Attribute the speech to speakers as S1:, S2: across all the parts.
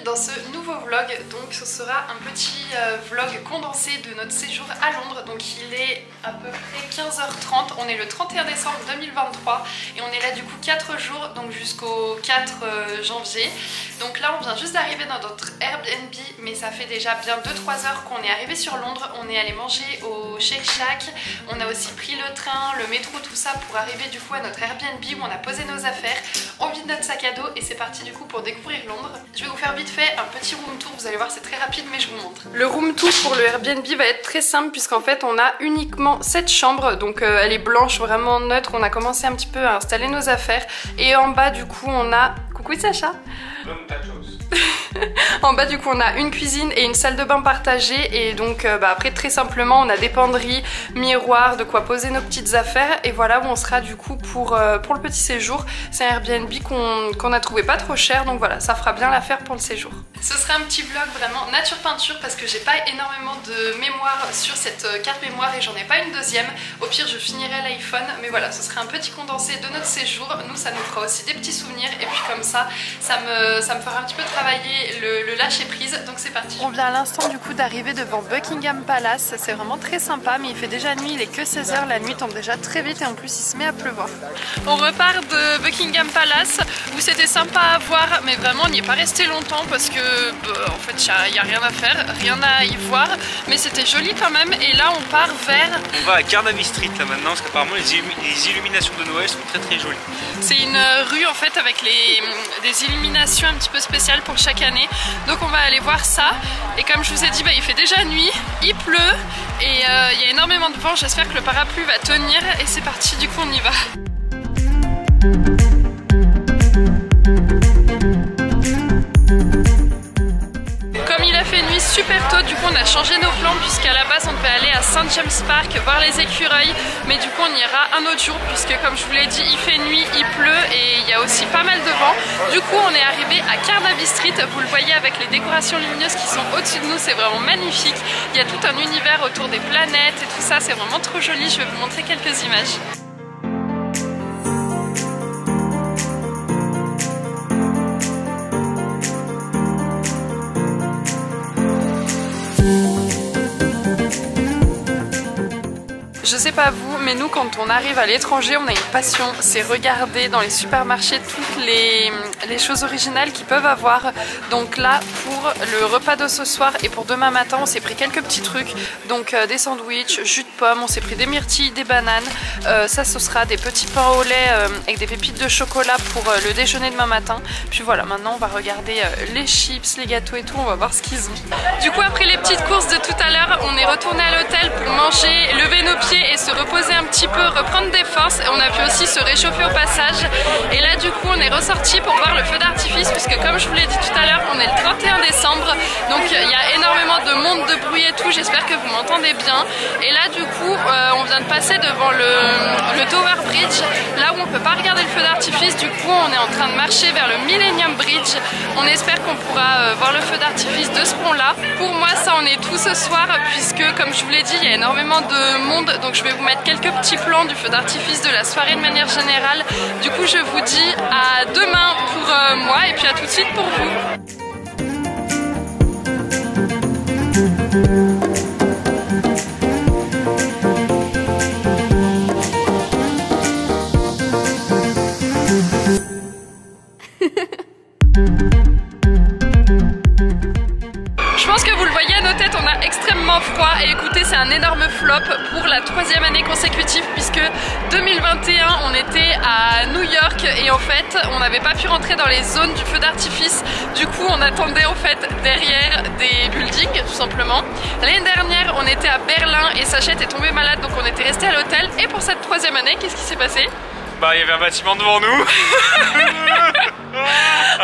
S1: dans ce nouveau vlog. Donc ce sera un petit vlog condensé de notre séjour à Londres. Donc il est à peu près 15h30, on est le 31 décembre 2023 et on est là du coup 4 jours, donc jusqu'au 4 janvier. Donc là on vient juste d'arriver dans notre Airbnb, mais ça fait déjà bien 2-3 heures qu'on est arrivé sur Londres. On est allé manger au Shake Shack, on a aussi pris le train, le métro, tout ça pour arriver du coup à notre Airbnb où on a posé nos affaires, on vide notre sac à dos et c'est parti du coup pour découvrir Londres. Je vais vous faire vite fait un petit room tour, vous allez voir c'est très rapide mais je vous montre. Le room tour pour le Airbnb va être très simple puisqu'en fait on a uniquement cette chambre, donc elle est blanche vraiment neutre. On a commencé un petit peu à installer nos affaires et en bas du coup on a... Coucou Sacha. En bas du coup on a une cuisine et une salle de bain partagée et donc après très simplement on a des penderies, miroirs, de quoi poser nos petites affaires et voilà où on sera du coup pour le petit séjour. C'est un Airbnb qu'on a trouvé pas trop cher, donc voilà, ça fera bien l'affaire pour le séjour. Ce sera un petit vlog vraiment nature peinture parce que j'ai pas énormément de mémoire sur cette carte mémoire et j'en ai pas une deuxième. Au pire je finirai l'iPhone, mais voilà, ce sera un petit condensé de notre séjour. Nous ça nous fera aussi des petits souvenirs et puis comme ça me fera un petit peu travailler le lâcher prise, donc c'est parti. On vient à l'instant du coup d'arriver devant Buckingham Palace, c'est vraiment très sympa mais il fait déjà nuit, il est que 16h, la nuit tombe déjà très vite et en plus il se met à pleuvoir. On repart de Buckingham Palace où c'était sympa à voir mais vraiment on n'y est pas resté longtemps parce que en fait il n'y a rien à faire, rien à y voir, mais c'était joli quand même et là on part vers...
S2: On va à Carnaby Street là maintenant parce qu'apparemment les illuminations de Noël sont très très jolies.
S1: C'est une rue en fait avec des illuminations un petit peu spéciales pour chaque année, donc on va aller voir ça et comme je vous ai dit il fait déjà nuit, il pleut et il y a énormément de vent, j'espère que le parapluie va tenir et c'est parti, du coup on y va. Comme il a fait nuit super tôt, du coup on a changé nos plans puisqu'à la base on devait aller à St James Park voir les écureuils, mais du coup on ira un autre jour puisque comme je vous l'ai dit il fait nuit, il pleut et il y a aussi pas mal de vent. Du coup on est arrivé à Carnaby Street, vous le voyez avec les décorations lumineuses qui sont au-dessus de nous, c'est vraiment magnifique. Il y a tout un univers autour des planètes et tout ça, c'est vraiment trop joli, je vais vous montrer quelques images. Je sais pas vous, mais nous quand on arrive à l'étranger, on a une passion, c'est regarder dans les supermarchés toutes les choses originales qu'ils peuvent avoir. Donc là, pour le repas de ce soir et pour demain matin, on s'est pris quelques petits trucs. Donc des sandwichs, jus de pomme, on s'est pris des myrtilles, des bananes. Ça, ce sera des petits pains au lait avec des pépites de chocolat pour le déjeuner demain matin. Puis voilà, maintenant on va regarder les chips, les gâteaux et tout, on va voir ce qu'ils ont. Du coup, après les petites courses de tout à l'heure, on est retourné à l'hôtel pour manger, lever nos pieds et se reposer un petit peu, reprendre des forces. Et on a pu aussi se réchauffer au passage. Et là du coup on est ressorti pour voir le feu d'artifice puisque comme je vous l'ai dit tout à l'heure, on est le 31 décembre. Donc il y a énormément de monde, de bruit et tout. J'espère que vous m'entendez bien. Et là du coup on vient de passer devant le Tower Bridge, là où on peut pas regarder le feu d'artifice. Du coup on est en train de marcher vers le Millennium Bridge. On espère qu'on pourra voir le feu d'artifice de ce pont là. Pour moi ça en est tout ce soir puisque comme je vous l'ai dit il y a énormément de monde, donc je vais vous mettre quelques petits plans du feu d'artifice de la soirée de manière générale. Du coup je vous dis à demain pour moi et puis à tout de suite pour vous. Je pense que vous le voyez à nos têtes, on a extrêmement froid et écoutez c'est un énorme flop pour la 3e année consécutive puisque 2021 on était à New York et en fait on n'avait pas pu rentrer dans les zones du feu d'artifice. Du coup on attendait en fait derrière des buildings tout simplement. L'année dernière on était à Berlin et Sachette est tombée malade donc on était resté à l'hôtel. Et pour cette 3e année, qu'est-ce qui s'est passé?
S2: Bah il y avait un bâtiment devant nous.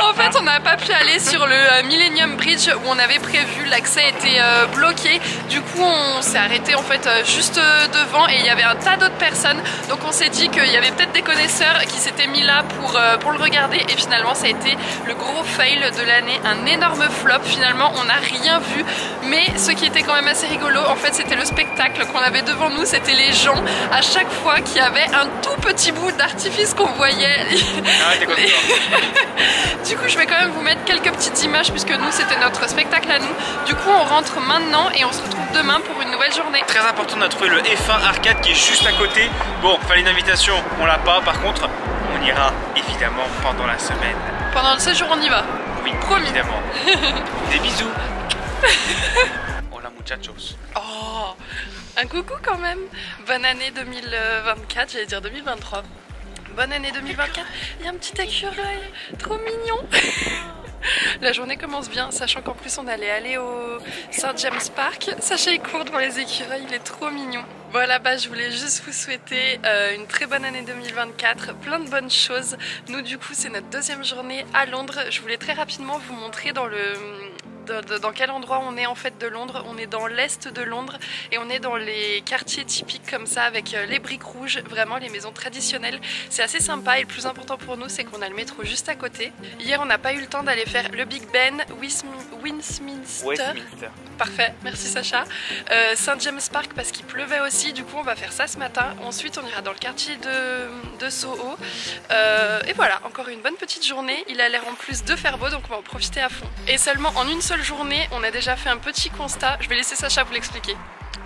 S1: En fait on n'a pas pu aller sur le Millennium Bridge où on avait prévu, l'accès était bloqué. Du coup on s'est arrêté en fait juste devant et il y avait un tas d'autres personnes. Donc on s'est dit qu'il y avait peut-être des connaisseurs qui s'étaient mis là pour le regarder. Et finalement ça a été le gros fail de l'année, un énorme flop. Finalement on n'a rien vu. Mais ce qui était quand même assez rigolo en fait c'était le spectacle qu'on avait devant nous. C'était les gens à chaque fois qu'il y avait un tout petit bout d'arc d'artifice qu'on voyait. Du coup, je vais quand même vous mettre quelques petites images puisque nous, c'était notre spectacle à nous. Du coup, on rentre maintenant et on se retrouve demain pour une nouvelle journée.
S2: Très important, on a trouvé le F1 Arcade qui est juste à côté. Bon, fallait une invitation, on l'a pas. Par contre, on ira évidemment pendant la semaine.
S1: Pendant le séjour, on y va.
S2: Oui,
S1: promis.
S2: Évidemment. Des bisous. Hola muchachos.
S1: Oh, un coucou quand même. Bonne année 2024, j'allais dire 2023. Bonne année 2024. Il y a un petit écureuil, trop mignon. La journée commence bien, sachant qu'en plus on allait aller au St James Park. Sacha il court devant les écureuils, il est trop mignon. Voilà, bah, je voulais juste vous souhaiter une très bonne année 2024, plein de bonnes choses. Nous du coup c'est notre deuxième journée à Londres. Je voulais très rapidement vous montrer dans quel endroit on est en fait de Londres. On est dans l'est de Londres et on est dans les quartiers typiques comme ça avec les briques rouges, vraiment les maisons traditionnelles. C'est assez sympa et le plus important pour nous c'est qu'on a le métro juste à côté. Hier on n'a pas eu le temps d'aller faire le Big Ben, Westminster. Parfait, merci Sacha. St James Park parce qu'il pleuvait aussi, du coup on va faire ça ce matin. Ensuite on ira dans le quartier de Soho. Et voilà, encore une bonne petite journée. Il a l'air en plus de faire beau donc on va en profiter à fond. Et seulement en une seule journée, on a déjà fait un petit constat. Je vais laisser Sacha vous l'expliquer.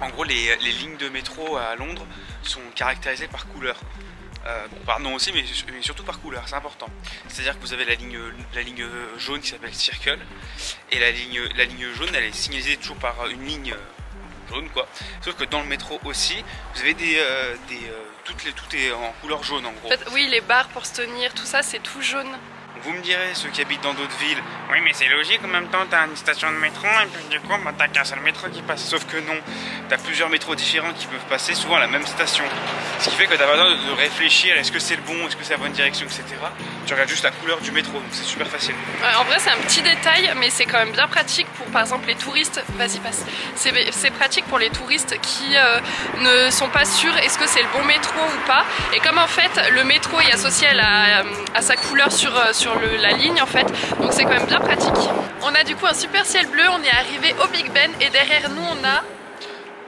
S2: En gros, les lignes de métro à Londres sont caractérisées par couleur. Bon, par nom aussi, mais surtout par couleur, c'est important. C'est-à-dire que vous avez la ligne jaune qui s'appelle Circle, et la ligne jaune, elle est signalisée toujours par une ligne jaune, quoi. Sauf que dans le métro aussi, vous avez tout est en couleur jaune, en gros.
S1: En fait, oui, les barres pour se tenir, tout ça, c'est tout jaune.
S2: Vous me direz, ceux qui habitent dans d'autres villes, oui mais c'est logique, en même temps t'as une station de métro et puis du coup bah, t'as qu'un seul métro qui passe. Sauf que non, t'as plusieurs métros différents qui peuvent passer souvent à la même station. Ce qui fait que t'as pas besoin de réfléchir, est-ce que c'est le bon, est-ce que c'est la bonne direction, etc. Tu regardes juste la couleur du métro, donc c'est super facile.
S1: En vrai c'est un petit détail, mais c'est quand même bien pratique pour par exemple les touristes. Vas-y passe. C'est pratique pour les touristes qui ne sont pas sûrs est-ce que c'est le bon métro ou pas. Et comme en fait le métro est associé à sa couleur sur la ligne en fait, donc c'est quand même bien pratique. On a du coup un super ciel bleu, on est arrivé au Big Ben et derrière nous on a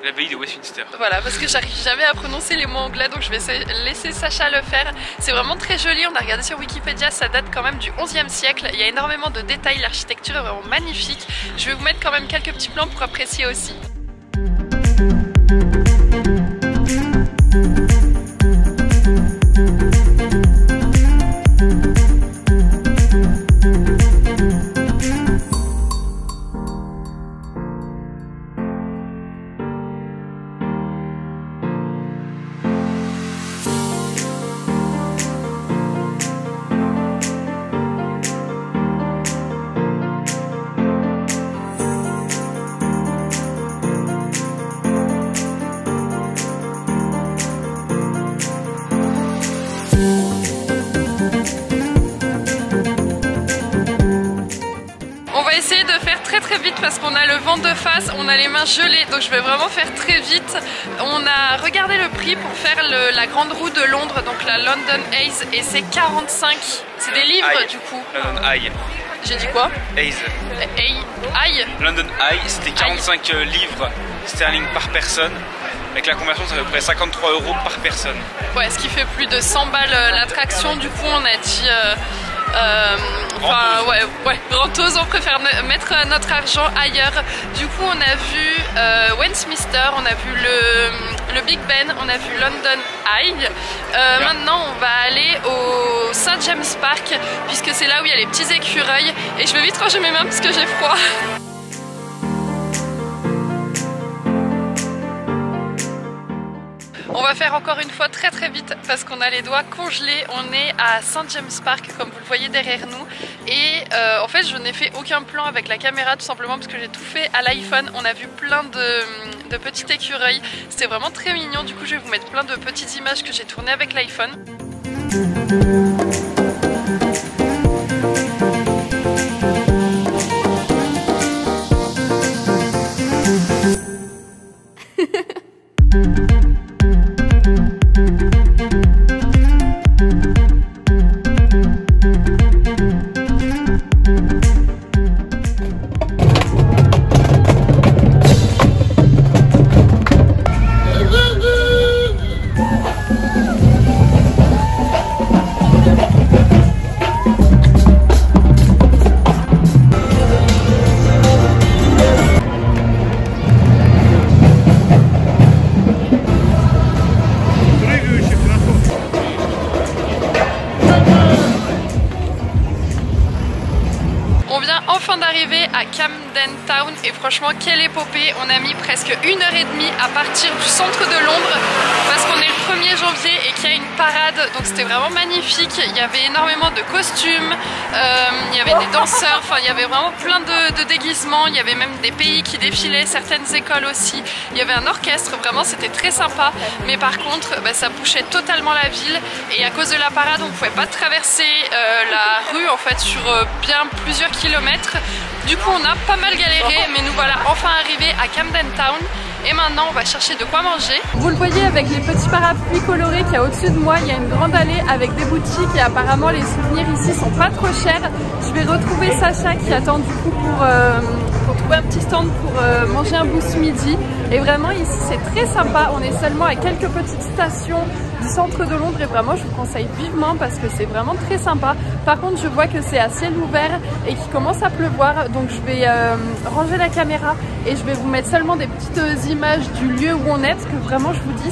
S2: l'abbaye de Westminster.
S1: Voilà, parce que j'arrive jamais à prononcer les mots anglais, donc je vais laisser Sacha le faire. C'est vraiment très joli, on a regardé sur Wikipédia, ça date quand même du 11e siècle. Il y a énormément de détails, l'architecture est vraiment magnifique. Je vais vous mettre quand même quelques petits plans pour apprécier aussi. Très vite parce qu'on a le vent de face, on a les mains gelées, donc je vais vraiment faire très vite. On a regardé le prix pour faire la grande roue de Londres, donc la London Eyes, et c'est 45. C'est des livres du coup.
S2: London Eye.
S1: J'ai dit quoi?
S2: Eyes.
S1: Eye.
S2: London Eye, c'était 45 livres sterling par personne. Avec la conversion, c'est à peu près 53 € par personne. Ouais, ce qui fait plus de 100 balles l'attraction. Du coup, on a dit. Rentose, on préfère mettre notre argent ailleurs. Du coup on a vu Westminster, on a vu le Big Ben, on a vu London Eye. Maintenant on va aller au St James Park puisque c'est là où il y a les petits écureuils. Et je vais vite ranger mes mains parce que j'ai froid. On va faire encore une fois très vite parce qu'on a les doigts congelés. On est à St James Park comme vous le voyez derrière nous. Et en fait je n'ai fait aucun plan avec la caméra tout simplement parce que j'ai tout fait à l'iPhone. On a vu plein de petits écureuils. C'était vraiment très mignon. Du coup je vais vous mettre plein de petites images que j'ai tournées avec l'iPhone.
S1: arrivé à Camden Town et franchement quelle épopée. On a mis presque 1h30 à partir du centre de Londres parce qu'on est le 1er janvier et qu'il y a une parade, donc c'était vraiment magnifique. Il y avait énormément de costumes, il y avait des danseurs, enfin il y avait vraiment plein de déguisements, il y avait même des pays qui défilaient, certaines écoles aussi. Il y avait un orchestre, vraiment c'était très sympa, mais par contre ça bouchait totalement la ville et à cause de la parade on ne pouvait pas traverser la rue en fait sur bien plusieurs kilomètres. Du coup on a pas mal galéré, mais nous voilà enfin arrivés à Camden Town. Et maintenant on va chercher de quoi manger. Vous le voyez avec les petits parapluies colorés qu'il y a au-dessus de moi, il y a une grande allée avec des boutiques et apparemment les souvenirs ici sont pas trop chers. Je vais retrouver Sacha qui attend du coup pour trouver un petit stand pour manger un bout ce midi. Et vraiment ici c'est très sympa, on est seulement à quelques petites stations du centre de Londres et vraiment je vous conseille vivement parce que c'est vraiment très sympa. Par contre je vois que c'est à ciel ouvert et qu'il commence à pleuvoir, donc je vais ranger la caméra et je vais vous mettre seulement des petites images du lieu où on est parce que vraiment je vous dis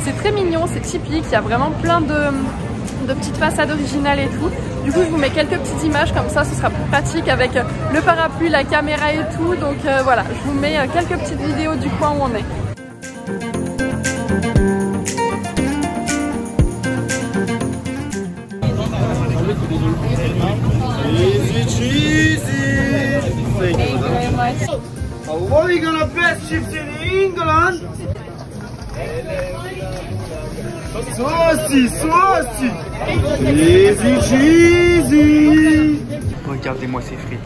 S1: c'est très mignon, c'est typique, il y a vraiment plein de petites façades originales et tout. Du coup je vous mets quelques petites images comme ça, ce sera plus pratique avec le parapluie, la caméra et tout. Donc voilà, je vous mets quelques petites vidéos du coin où on est.
S3: Easy cheesy. Thank you very much. How are we gonna best chips in England? Saucy, saucy. Easy cheesy.
S2: Regardez-moi ces frites.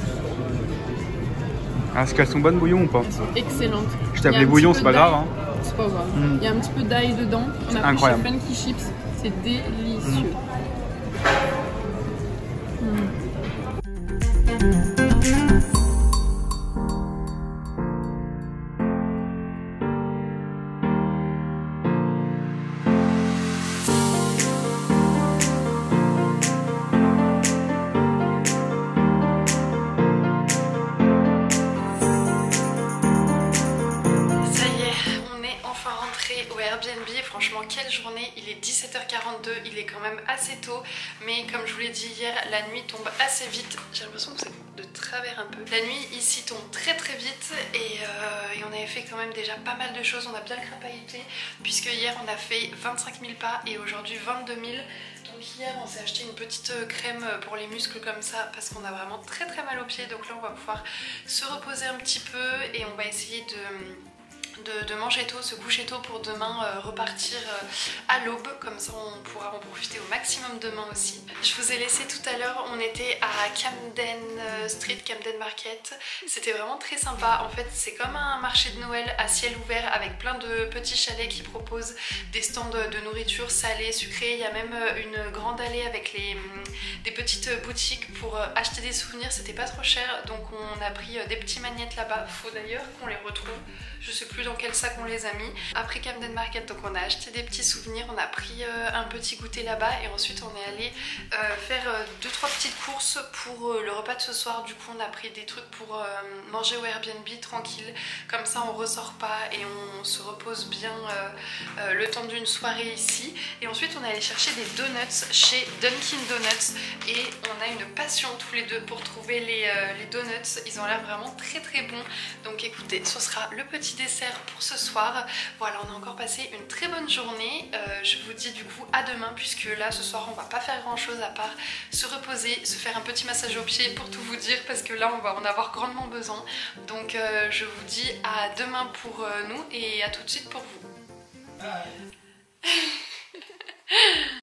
S2: Est-ce qu'elles sont bonnes bouillon ou pas?
S1: Excellente.
S2: Je t'appelais bouillon, c'est pas grave hein.
S1: C'est pas grave. Il y a un petit peu d'ail dedans. On a pris chez Funky Chips. C'est délicieux. Au Airbnb, franchement quelle journée, il est 17h42, il est quand même assez tôt, mais comme je vous l'ai dit hier, la nuit tombe assez vite. J'ai l'impression que c'est de travers un peu. La nuit ici tombe très vite et on avait fait quand même déjà pas mal de choses, on a bien crapahuté puisque hier on a fait 25 000 pas et aujourd'hui 22 000. Donc hier on s'est acheté une petite crème pour les muscles comme ça parce qu'on a vraiment très mal aux pieds, donc là on va pouvoir se reposer un petit peu et on va essayer de manger tôt, se coucher tôt pour demain repartir à l'aube, comme ça on pourra en profiter au maximum demain aussi. Je vous ai laissé tout à l'heure, on était à Camden Street, Camden Market, c'était vraiment très sympa. En fait c'est comme un marché de Noël à ciel ouvert avec plein de petits chalets qui proposent des stands de nourriture salée, sucrée. Il y a même une grande allée avec des petites boutiques pour acheter des souvenirs, c'était pas trop cher, donc on a pris des petits magnettes là-bas. Faut d'ailleurs qu'on les retrouve, je sais plus dans quel sac on les a mis. Après Camden Market, donc on a acheté des petits souvenirs, on a pris un petit goûter là-bas et ensuite on est allé faire 2-3 petites courses pour le repas de ce soir. Du coup on a pris des trucs pour manger au Airbnb tranquille, comme ça on ressort pas et on se repose bien le temps d'une soirée ici. Et ensuite on est allé chercher des donuts chez Dunkin Donuts et on a une passion tous les deux pour trouver les donuts, ils ont l'air vraiment très bons. Donc écoutez, ce sera le petit dessert pour ce soir. Voilà, on a encore passé une très bonne journée. Je vous dis du coup à demain puisque là ce soir on va pas faire grand chose à part se reposer, se faire un petit massage aux pieds pour tout vous dire parce que là on va en avoir grandement besoin. Donc je vous dis à demain pour nous et à tout de suite pour vous.